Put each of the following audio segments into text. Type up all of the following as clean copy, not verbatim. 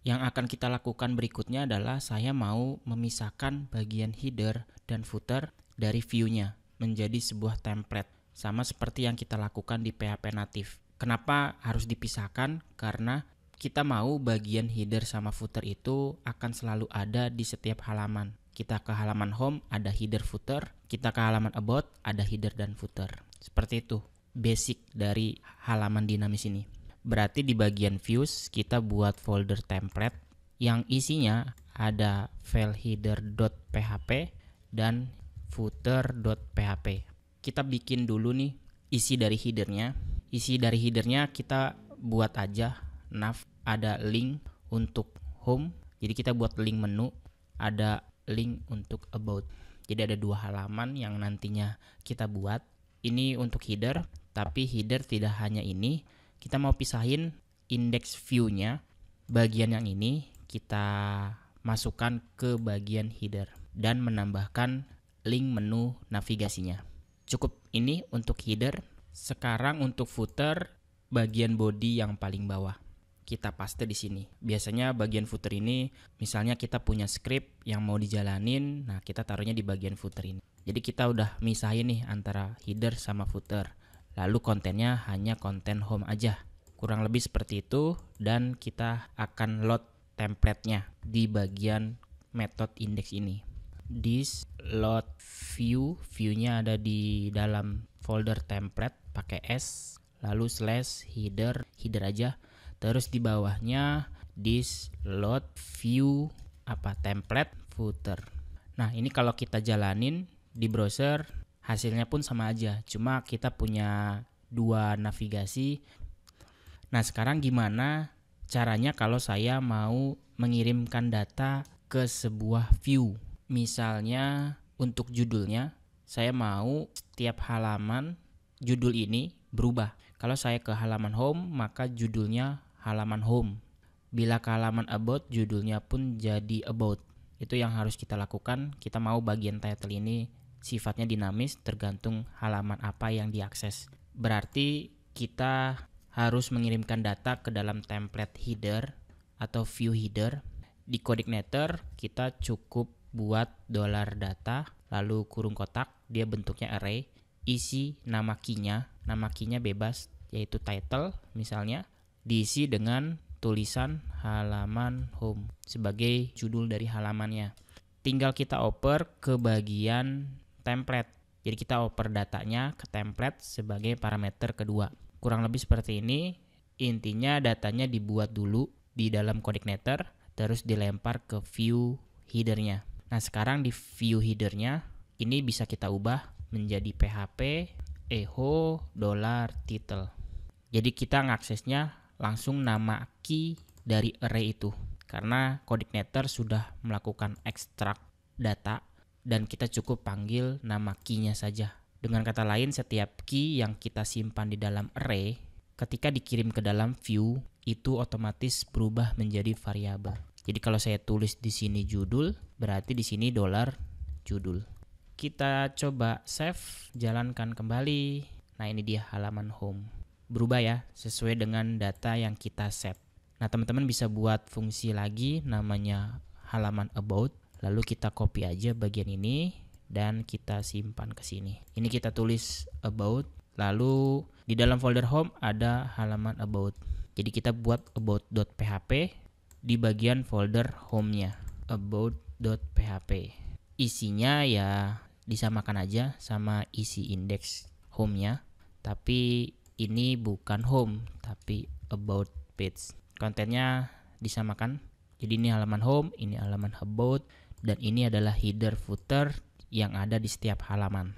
Yang akan kita lakukan berikutnya adalah saya mau memisahkan bagian header dan footer dari view-nya menjadi sebuah template. Sama seperti yang kita lakukan di PHP native. Kenapa harus dipisahkan? Karena kita mau bagian header sama footer itu akan selalu ada di setiap halaman. Kita ke halaman home ada header footer, kita ke halaman about ada header dan footer. Seperti itu basic dari halaman dinamis ini. Berarti di bagian views kita buat folder template yang isinya ada file header.php dan footer.php. Kita bikin dulu nih isi dari headernya. Isi dari headernya kita buat aja nav, ada link untuk home. Jadi kita buat link menu, ada link untuk about. Jadi ada dua halaman yang nantinya kita buat. Ini untuk header, tapi header tidak hanya ini. Kita mau pisahin index view-nya. Bagian yang ini kita masukkan ke bagian header dan menambahkan link menu navigasinya. Cukup ini untuk header. Sekarang untuk footer, bagian body yang paling bawah. Kita paste di sini. Biasanya bagian footer ini, misalnya kita punya script yang mau dijalanin, nah kita taruhnya di bagian footer ini. Jadi kita udah misahin nih antara header sama footer. Lalu kontennya hanya konten home aja. Kurang lebih seperti itu, dan kita akan load template-nya di bagian method index ini. This load view-nya ada di dalam folder template pakai S, lalu slash header aja. Terus di bawahnya this load view template footer. Nah, ini kalau kita jalanin di browser hasilnya pun sama aja, cuma kita punya dua navigasi. Nah, sekarang gimana caranya kalau saya mau mengirimkan data ke sebuah view? Misalnya untuk judulnya, saya mau setiap halaman judul ini berubah. Kalau saya ke halaman home, maka judulnya halaman home. Bila ke halaman about, judulnya pun jadi about. Itu yang harus kita lakukan. Kita mau bagian title ini sifatnya dinamis, tergantung halaman apa yang diakses. Berarti kita harus mengirimkan data ke dalam template header atau view header. Di coordinator kita cukup buat $data, lalu kurung kotak, dia bentuknya array, isi nama key-nya bebas, yaitu title misalnya, diisi dengan tulisan halaman home sebagai judul dari halamannya. Tinggal kita oper ke bagian template. Jadi kita oper datanya ke template sebagai parameter kedua. Kurang lebih seperti ini. Intinya datanya dibuat dulu di dalam coordinator, terus dilempar ke view headernya. Nah, sekarang di view headernya ini bisa kita ubah menjadi PHP echo $title. Jadi kita ngaksesnya langsung nama key dari array itu, karena coordinator sudah melakukan ekstrak data dan kita cukup panggil nama key-nya saja. Dengan kata lain, setiap key yang kita simpan di dalam array ketika dikirim ke dalam view itu otomatis berubah menjadi variabel. Jadi kalau saya tulis di sini judul, berarti di sini $judul. Kita coba save, jalankan kembali. Nah, ini dia halaman home. Berubah ya, sesuai dengan data yang kita set. Nah, teman-teman bisa buat fungsi lagi namanya halaman about. Lalu kita copy aja bagian ini dan kita simpan ke sini. Ini kita tulis about, lalu di dalam folder home ada halaman about. Jadi kita buat about.php di bagian folder home-nya, about.php. Isinya ya disamakan aja sama isi index home-nya, tapi ini bukan home, tapi about page. Kontennya disamakan. Jadi ini halaman home, ini halaman about, dan ini adalah header footer yang ada di setiap halaman.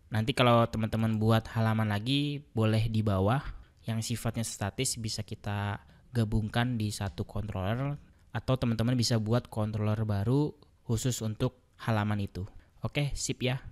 Nanti kalau teman-teman buat halaman lagi, boleh di bawah. Yang sifatnya statis bisa kita gabungkan di satu controller, atau teman-teman bisa buat controller baru khusus untuk halaman itu. Oke, sip ya.